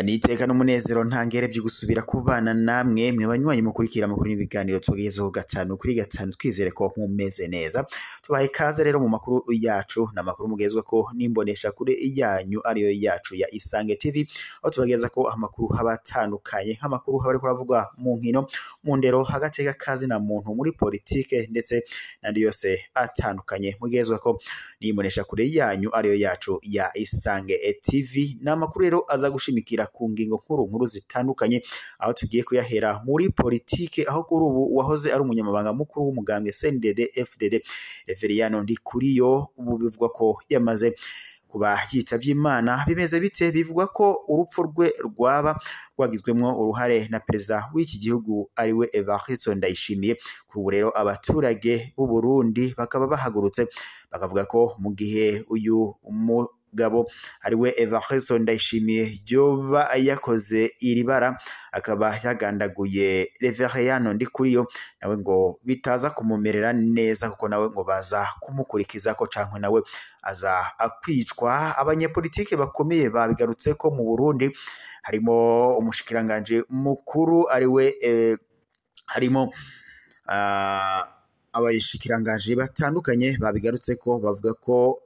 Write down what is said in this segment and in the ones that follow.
Niteka n'umunezero ntangere byo gusubira kubana namwe mwe banywanyi mukurikira amakuru n'ibiganiro tugezeho gatanu kuri gatanu twizere ko mumeze neza. Tubaye ikaze rero mu makuru yacu n'amakuru mugezwe ko nimbonesha kure yanyu ariyo yacu ya Isange TV, aho tubageza ko amakuru habatandukanye nk'amakuru haba ariko aravugwa mu nkino, mu ndero, hagateka kazi na muntu, muri politike ndetse nandi yose atandukanye mugezwe ko nimbonesha kure yanyu ariyo yacu ya Isange TV. N'amakuru rero aza gushimikira ku ngingo nkuru zitandukanye, aho tugiye kuyahera muri politike, aho kuri ubu wahoze ari umunyamabanga mukuru w'umugambwe CNDD-FDD Reveriyano Ndikuriyo ubu bivugwa ko yamaze kuba yitavye Imana. Bimeze bite? Bivugwa ko urupfu rwe rwaba rwagizwemwo uruhare na perezida w'iki gihugu ariwe Evariste Ndayishimiye. Kuri ubu rero abaturage b'u Burundi bakaba bahagurutse bakavuga ko mu gihe uyu mugabo ariwe Evariste Ndayishimiye yoba yakoze iri bara akaba yagandaguye Reveriyano Ndikuriyo, nawe ngo bitaza kumumerera neza kuko nawe ngo baza kumukurikiza ko canke nawe aza akwicwa. Abanyepolitike bakomeye babigarutse ko mu Burundi harimo umushikiranganje mukuru ariwe harimo abayishikiranganje batandukanye babigarutse ko bavuga ko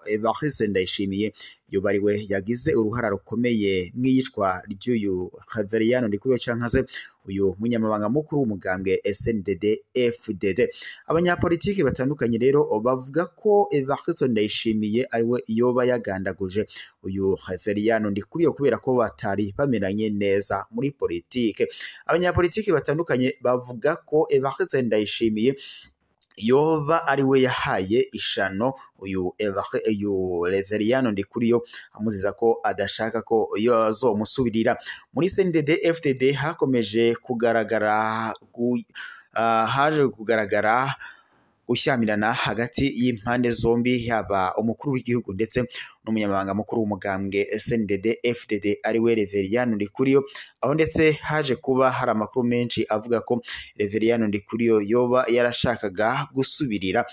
Evariste Ndayishimiye yoba ariwe yagize uruhara rukomeye mw'iyicwa ry'uyu Reveriyano Ndikuriyo canke se uyu munyamabanga mukuru w'umugambwe CNDD-FDD. Abanyapolitiki batandukanye rero bavuga ko Evariste Ndayishimiye ariwe yoba yagandaguje uyu Reveriyano Ndikuriyo kubera ko batari bameranye neza muri politike. Abanyapolitiki batandukanye bavuga ko Evariste Ndayishimiye yoba ariwe yahaye ishano uyu Reveriyano Ndikuriyo amuziza ko adashaka ko yozomusubirira. Muri CNDD-FDD hakomeje kugaragara gushyamirana hagati y'impande zombi, yaba umukuru w'igihugu ndetse n'umunyamabanga mukuru w'umugambwe CNDD-FDD ariwe Reveriyano Ndikuriyo, aho ndetse haje kuba hari amakuru menshi avuga ko Reveriyano Ndikuriyo yoba yarashakaga gusubirira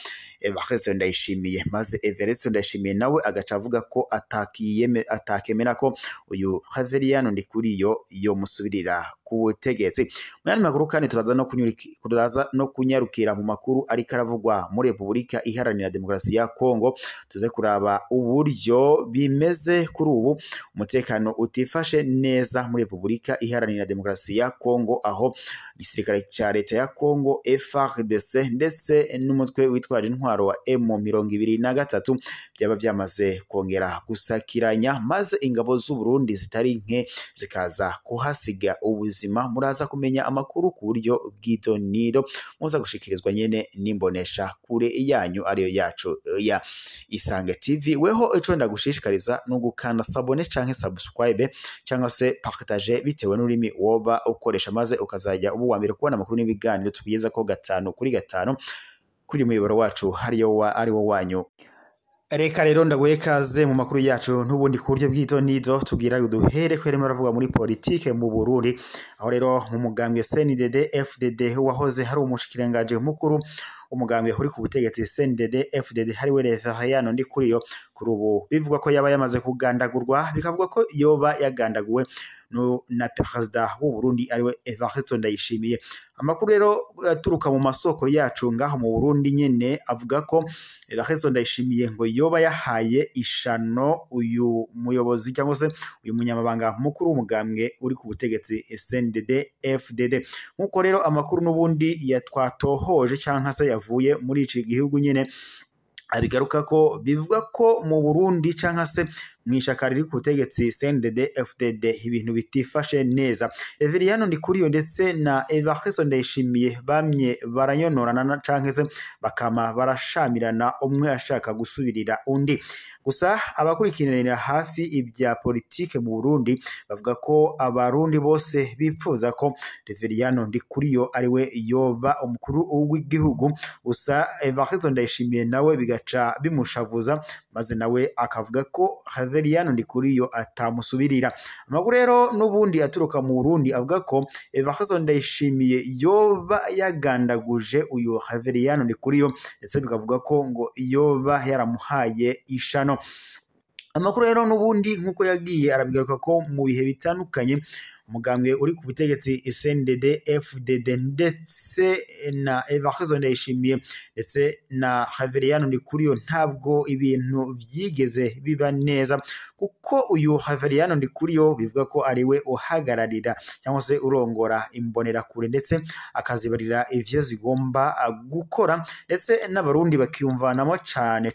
Evariste Ndayishimiye, maze Evariste Ndayishimiye nawe agaca avuga ko atakemera ko uyu Reveriyano Ndikuriyo yomusubirira ku butegetsi. Mu yandi makuru kandi turaza no kunyarukira mu makuru ariko aravugwa muri Repubulika Iharanira Demokarasi ya Kongo, tuze kuraba uburyo bimeze kuri ubu umutekano utifashe neza muri Repubulika Iharanira Demokarasi ya Kongo, aho igisirikare ca leta ya Kongo FARDC ndetse n'umutwe witwaje intwaro wa M23 byaba byamaze kongera gusakiranya, maze ingabo z'u Burundi zitari nke zikaza kuhasiga ubuzima. Muraza kumenya amakuru ku buryo bw'idonido muza gushikirizwa nyene nimbonesha kure yanyu ariyo yacu ya Isange TV. Weho ico ndagushishikariza no gukanda sabone canke subscribe cyangwa se partager bitewe n'urimi woba ukoresha, maze ukazajya ubu wa mbere kubona amakuru n'ibiganiro tugeza ko gatanu kuri gatanu kuri muyoboro wacu ariwo wanyu. Reka rero ndaguye kaze mu makuru yacu n'ubundi ku buryo bw'idonido tugira duhere kwerema aravuga muri politike mu Burundi, aho rero mu mugambwe CNDD-FDD wahoze hari umushikiranganje mukuru umugambwe uri ku butegetsi CNDD-FDD hariwe Reveriyano Ndikuriyo, kuri ubu bivugwa ko yaba yamaze kugandagurwa, bikavuga ko yoba yagandaguwe na perezida w'u Burundi ariwe Evariste Ndayishimiye. Amakuru rero aturuka mu masoko yacu ngaho mu Burundi nyene avuga ko Evariste Ndayishimiye ngo yoba yahaye ishano uyu muyobozi cyangwa se uyu munyamabanga mukuru w'umugambwe uri ku butegetsi CNDD-FDD. Nkuko rero amakuru n'ubundi yatwatohoje cyangwa se yavuye muri iki gihugu nyene abigaruka ko bivuga ko mu Burundi canke se mw'ishaka riri ku butegetsi CNDD-FDD ibintu bitifashe neza. Reveriyano Ndikuriyo ndetse na Evariste Ndayishimiye bamye baranyonorana canke se bakama barashamirana, umwe ashaka gusubirira undi. Gusa abakurikiranira hafi ibya politike mu Burundi bavuga ko abarundi bose bipfuza ko Reveriyano Ndikuriyo ariwe yoba umukuru w'igihugu. Gusa Evariste Ndayishimiye nawe bigaca bimushavuza, maze nawe akavuga ko Reveriyano Ndikuriyo atamusubirira. Amakuru rero n'ubundi aturuka mu Burundi avuga ko Evariste Ndayishimiye yoba yagandaguje uyu Reveriyano Ndikuriyo ndetse bikavuga ko ngo yoba yaramuhaye ishano. Amakuru rero n'ubundi nkuko yagiye arabigaruka ko mu bihe bitandukanye umugambwe uri ku butegetsi CNDD FDD ndetse na Evariste Ndayishimiye ndetse na Reveriyano Ndikuriyo ntabwo ibintu byigeze biba neza, kuko uyu Reveriyano Ndikuriyo bivuga ko ari we uhagararira cyangwa se urongora imbonerakure ndetse akazibarira ivyo zigomba gukora, ndetse n'abarundi bakiyumvanamo cane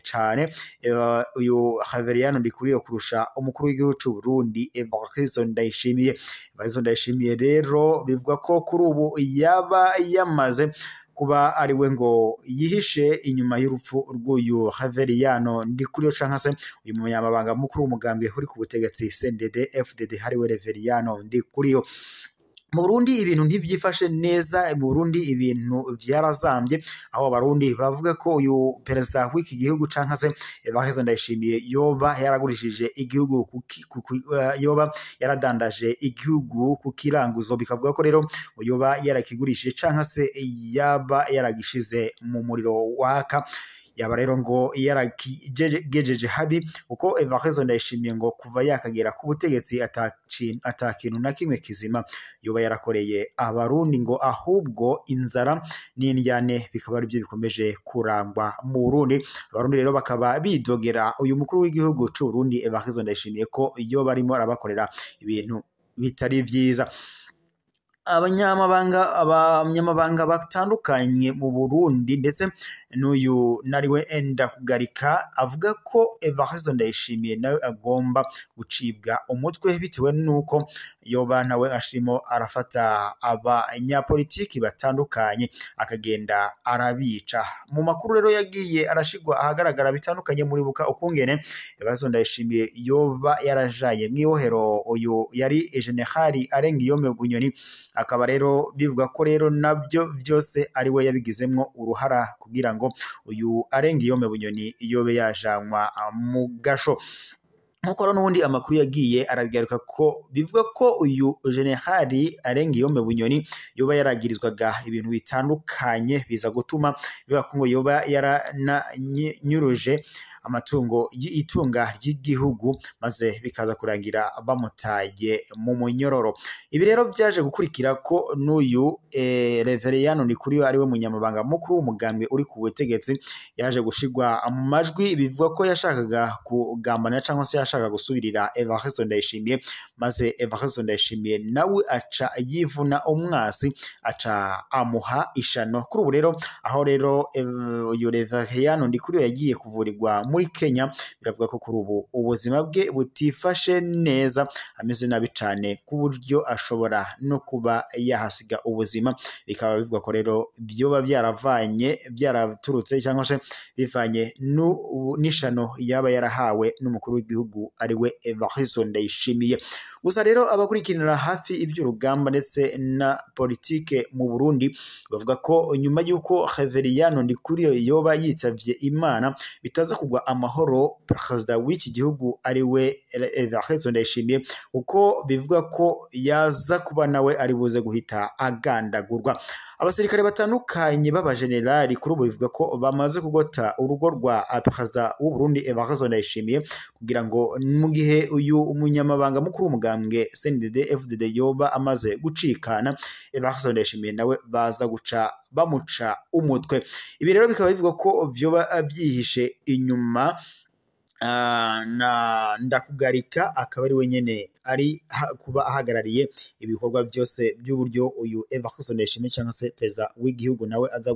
uyu Reveriyano Ndikuriyo kurusha umukuru w'igihugu cy'u Burundi Evariste Ndayishimiye. Evariste Ndayishimiye rero bivuga ko kuri ubu yaba yamaze kuba ari we ngo yihishe inyuma y'urupfu rw'uyu Reveriyano Ndikuriyo canke se uyu munyamabanga mukuru w'umugambwe uri ku butegetsi CNDD FDD hariwe Reveriyano Ndikuriyo. Mu Burundi ibintu ntibyifashe neza, mu Burundi ibintu vyarazambye, aho abarundi bavuga ko uyu perezida w'iki gihugu canke se Evariste Ndayishimiye yoba yaragurishije igihugu yoba yaradandaje igihugu ku kiranguzo, bikavuga ko rero yoba yarakigurishije canke se yaba yaragishize mu muriro waka, yaba rero ngo yaragejeje habi, uko Evariste Ndayishimiye ngo kuva yakagera ku butegetsi atakintu na kimwe kizima yoba yarakoreye abarundi, ngo ahubwo inzara n'indyane bikaba ari byo bikomeje kurangwa mu Burundi. Abarundi rero bakaba bidogera uyu mukuru w'igihugu cy'u Burundi Evariste Ndayishimiye ko iyo barimo arabakorera ibintu bitari vyiza. Abanyamabanga batandukanye mu Burundi ndetse n'uyu nariwe Ndakugarika avuga ko Evariste Ndayishimiye nawe agomba gucibwa umutwe bitewe nuko yoba nawe ashimo arafata abanyapolitiki batandukanye akagenda arabica. Mu makuru rero yagiye arashigwa ahagaragara bitandukanye muri buka ukungene Evariste Ndayishimiye yoba yarajaye mwibohero uyu yari General Arengiyome Bunyoni, akaba rero bivuga ko rero nabyo byose ari we yabigizemwo uruhara kugira ngo uyu Arengiyome Bunyoni yobe yajanwa mu gasho. Nkuko rero n'ubundi amakuru yagiye arabigaruka ko bivuga ko uyu General Arengiyome Bunyoni yoba yaragirizwaga ibintu bitandukanye biza gutuma bivuga ko ngo yoba yarananyuruje amatungo y'itunga ry'igihugu maze bikaza kurangira bamutaye mu munyororo. Ibi rero byaje gukurikira ko n'uyu Reveriyano Ndikuriyo ari we munyamabanga mukuru w'umugambwe uri ku butegetsi yaje gushigwa mu majwi, bivuga ko yashakaga kugambana cyangwa se yashaka gusubirira Evariste Ndayishimiye, maze Evariste Ndayishimiye nawe aca yivuna umwasi aca amuha ishano. Kuri ubu rero aho rero uyu Reveriyano Ndikuriyo yagiye kuvurirwa muri Kenya, biravuga ko kuri ubu ubuzima bwe butifashe neza, ameze nabi cyane ku buryo ashobora no kuba yahasiga ubuzima. Bikaba bivuga ko rero byoba byaraturutse cyangwa se bivanye n'ishano yaba yarahawe n'umukuru w'igihugu ari we Evariste Ndayishimiye. Gusa rero abakurikiranira hafi iby'urugamba ndetse na politike mu Burundi bavuga ko nyuma y'uko Reveriyano Ndikuriyo yoba yitavye Imana bitaza kugwa amahoro perezida w'iki gihugu ari we Evariste Ndayishimiye, uko bivuga ko yaza kuba nawe ari buze guhita agandagurwa. Abasirikare batandukanye b'abajenerali kuri ubu bivuga ko bamaze kugota urugo rwa perezida w'u Burundi Evariste Ndayishimiye kugira ngo mu gihe uyu umunyamabanga mukuru w'umugambwe CNDD FDD yoba amaze gucikana, Evariste Ndayishimiye nawe baza guca bamuca umutwe. Ibi rero bikaba bivuga ko vyoba byihishe inyuma na Ndakugarika, akaba ari wenyene ari kuba ahagarariye ibikorwa byose by'uburyo uyu Evariste Ndayishimiye cyangwa se perezida w'igihugu nawe aza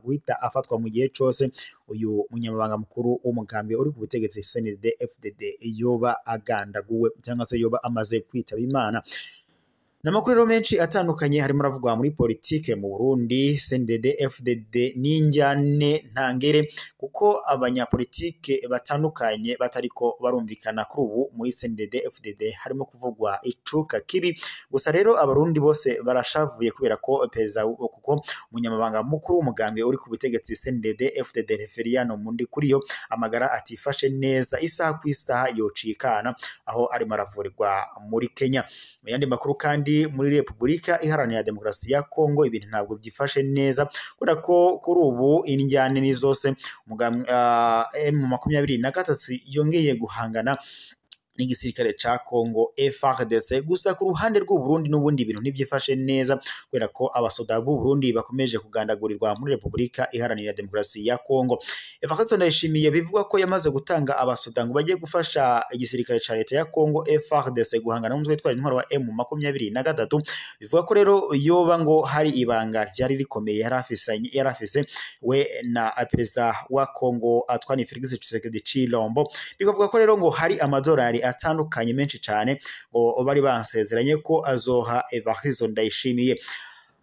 guhita afatwa mu gihe cyose uyu munyamabanga mukuru w'umugambwe uri ku butegetsi CNDD FDD yoba agandaguwe cyangwa se yoba amaze kwitaba Imana. Namakuru rero menshi atandukanye harimo ravugwa muri politike mu Burundi CNDD FDD n'injyane ntangere kuko abanyapolitike batandukanye batariko barumvikana kuri ubu muri CNDD FDD harimo kuvugwa icuka kibi gusa rero abarundi bose barashavuye kubera ko perezida kuko umunyamabanga mukuru w'umugambwe uri ku butegetsi CNDD FDD Referiano Mundikuriyo amagara atifashe neza isaha ku isaha yocikana aho ari maravurirwa muri Kenya. Mu yandi makuru kandi muri Republika Iharanira Demokarasi ya Kongo ibintu ntabwo byifashe neza kubera ko kuri ubu injyane ni zose M23 yongeye guhangana n'igisirikare ca Kongo FARDC gusa ku ruhande rw'u Burundi n'ubundi ibintu ntibyifashe neza kubera ko abasoda b'u Burundi bakomeje kugandagurirwa muri Republika Iharanira Demokarasi ya Kongo. Evariste Ndayishimiye bivuga ko yamaze gutanga abasoda ngo bagiye gufasha igisirikare ca leta ya Kongo FARDC guhangana n'umutwe witwara intwaro wa M23 bivuga ko rero yoba ngo hari ibanga ryari rikomeye yarafise we na perezida wa Kongo Antoine Félix Tshisekedi Tshilombo bikavuga ko rero ngo hari amadolari atandukanye menshi cyane ngo bari bansezeranye ko azoha Evariste Ndayishimiye.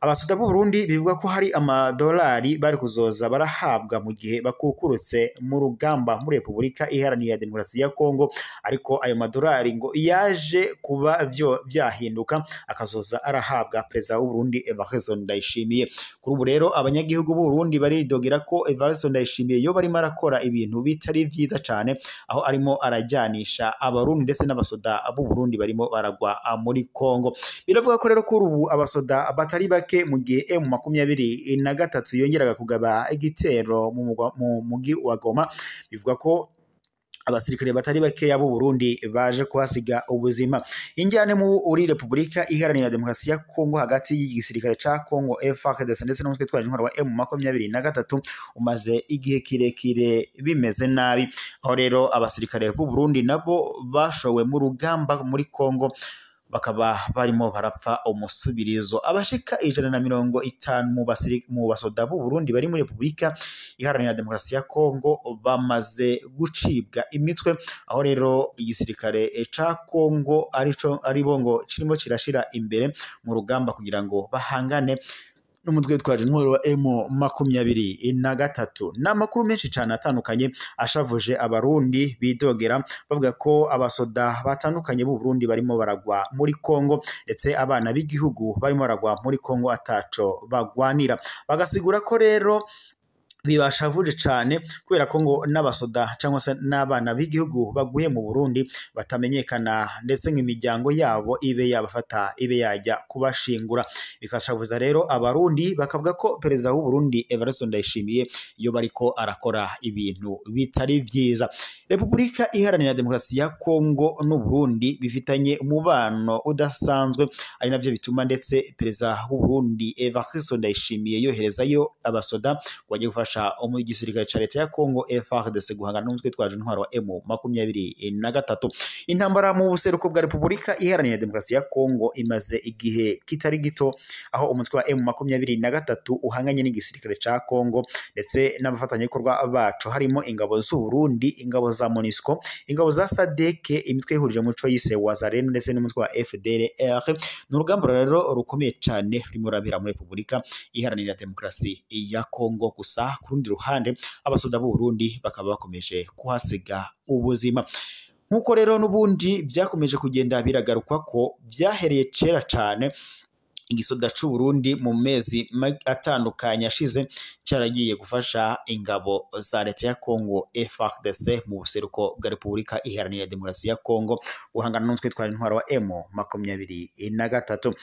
Abasoda b'u Burundi bivuga ko hari amadolari bari kuzoza barahabwa mu gihe bakukurutse mu rugamba muri Republika Iharanira Demokarasi ya Kongo ariko ayo madolari ngo yaje kuba byahinduka akazoza arahabwa perezida w'u Burundi Evariste Ndayishimiye. Kuri ubu rero abanyagihugu b'u Burundi baridogera ko Evariste Ndayishimiye yo barimo arakora ibintu bitari byiza cyane aho arimo arajyanisha abarundi ndetse n'abasoda b'u Burundi barimo baragwa muri Kongo. Biravuga ko rero kuri ubu abasoda batari mu gihe M23 yongeraga kugaba igitero mu mugi wa Goma bivuga ko abasirikare batari bake b'u Burundi baje kuhasiga ubuzima. Injyane muri Republika Iharanira Demokarasi ya Kongo hagati y'igisirikare ca Kongo FARDC ndetse n'umutwe witwaje intwaro wa M23 umaze igihe kirekire bimeze nabi aho rero abasirikare b'u Burundi nabo bashowe mu rugamba muri Kongo bakaba barimo barapfa umusubirizo. Abashika 150 mu basoda b'u Burundi bari muri Republika Iharanira Demokarasi ya Kongo bamaze gucibwa imitwe aho rero igisirikare ca Kongo ari bongo kirimo kirashira imbere mu rugamba kugira ngo bahangane n'umutwe witwaje intwaro wa M23. N'amakuru menshi cyane atandukanye ashavuje abarundi bidogera bavuga ko abasoda batandukanye b'u Burundi barimo baragwa muri Kongo ndetse abana b'igihugu barimo baragwa muri Kongo ataco bagwanira bagasigura ko rero bibashavuje cyane kubera ko ngo n'abasoda cyangwa se n'abana b'igihugu baguye mu Burundi batamenyekana ndetse nk'imiryango yabo ibe yabafata ibe yajya kubashingura. Bikashavuza rero abarundi bakavuga ko perezida w'u Burundi Evariste Ndayishimiye iyo bariko arakora ibintu bitari byiza. Republika Iharanira Demokarasi ya Kongo n'u Burundi bifitanye umubano udasanzwe ari navyo bituma ndetse perezida w'u Burundi Evariste Ndayishimiye yoherezayo abasoda wagiye gufasha igisirikare ca leta ya Kongo FARDC guhangana n'umutwe witwaje intwaro wa M23. Intambara mu buseruko bwa Republika Iharanira Demokarasi ya Kongo imaze igihe kitari gito aho umutwe wa M23 uhanganye n'igisirikare ca Kongo ndetse n'abafatanyabikorwa bacu harimo ingabo z'u Burundi, ingabo za MONUSCO, ingabo za SADC, imitwe ihurije mu co yise Wazalendo ndetse n'umutwe wa FDLR. N'urugamba rero rukomeye cyane rurimo rabira muri Republika Iharanira Demokarasi ya Kongo gusa ku rundi ruhande abasoda b'u Burundi bakaba bakomeje kuhasiga ubuzima. Nkuko rero n'ubundi byakomeje kugenda biragarukwa ko byahereye cera cyane igisoda c'u Burundi mu mezi atandukanye ashize cyaragiye gufasha ingabo za leta ya Kongo FARDC mu buseruko bwa Republika Iharanira Demokarasi ya Kongo guhangana n'umutwe witwaje intwaro wa M23.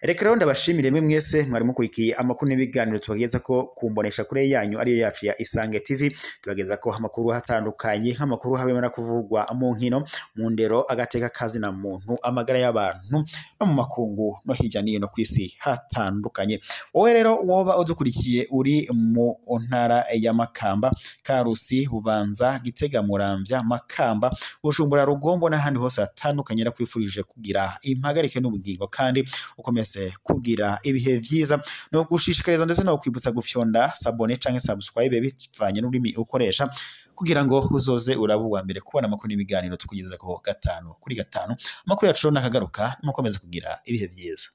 Reka rero ndabashimire mwe mwese mwari mukurikiye amakuru n'ibiganiro tubageza ko kumbonesha kure yanyu ariyo yacu ya Isange TV. Tubageza ko amakuru hatandukanye nk'amakuru habemera kuvugwa mu nkino, mu ndero, agateka kazi na muntu, amagara y'abantu no mu makungu no hirya no kwisi hatandukanye. Wowe rero woba udukurikiye uri mu ntara ya Makamba, Karusi, Bubanza, Gitega, Muramvya, Makamba, Bujumbura, Rugombo n'ahandi hose hatandukanye rakwifurije kugira impagarike n'ubugingo kandi ukomeze kugira ibihe byiza no gushishikariza ndetse no kwibutsa gufyonda sabone canke subscribe bivanye n'urimi ukoresha kugira ngo uzoze uraba uwa mbere kubona amakuru n'ibiganiro tukugezaho gatanu kuri gatanu. Amakuru yacu nakagaruka, mukomeze kugira ibihe byiza.